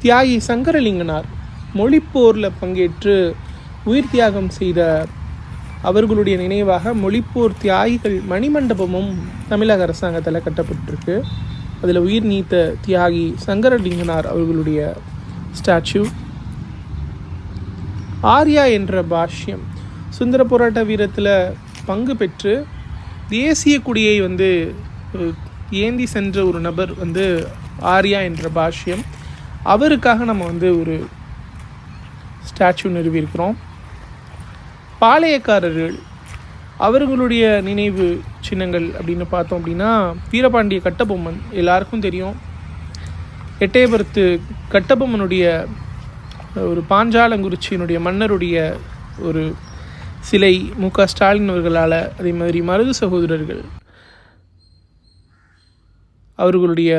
தியாகி சங்கரலிங்கனார் மொழிப்போரில் பங்கேற்று உயிர் தியாகம் செய்த அவர்களுடைய நினைவாக மொழிப்போர் தியாகிகள் மணிமண்டபமும் தமிழக அரசாங்கத்தில் கட்டப்பட்டிருக்கு. அதில் உயிர் நீத்த தியாகி சங்கரலிங்கனார் அவர்களுடைய ஸ்டாச்சு. ஆர்யா என்ற பாஷ்யம் சுதந்திர போராட்ட வீரத்தில் பங்கு பெற்று தேசிய கொடியை ஏந்தி சென்ற ஒரு நபர் ஆர்யா என்ற பாஷ்யம். அவருக்காக நம்ம ஒரு ஸ்டாச்சு நிறுவியிருக்கிறோம். பாளையக்காரர்கள் அவர்களுடைய நினைவு சின்னங்கள் அப்படின்னு பார்த்தோம் அப்படின்னா வீரபாண்டிய கட்டபொம்மன் எல்லாருக்கும் தெரியும். எட்டயபுரத்து கட்டபொம்மனுடைய ஒரு பாஞ்சாலங்குறிச்சியினுடைய மன்னருடைய ஒரு சிலை மு.க. ஸ்டாலின் அவர்களால், அதே மாதிரி மருது சகோதரர்கள் அவர்களுடைய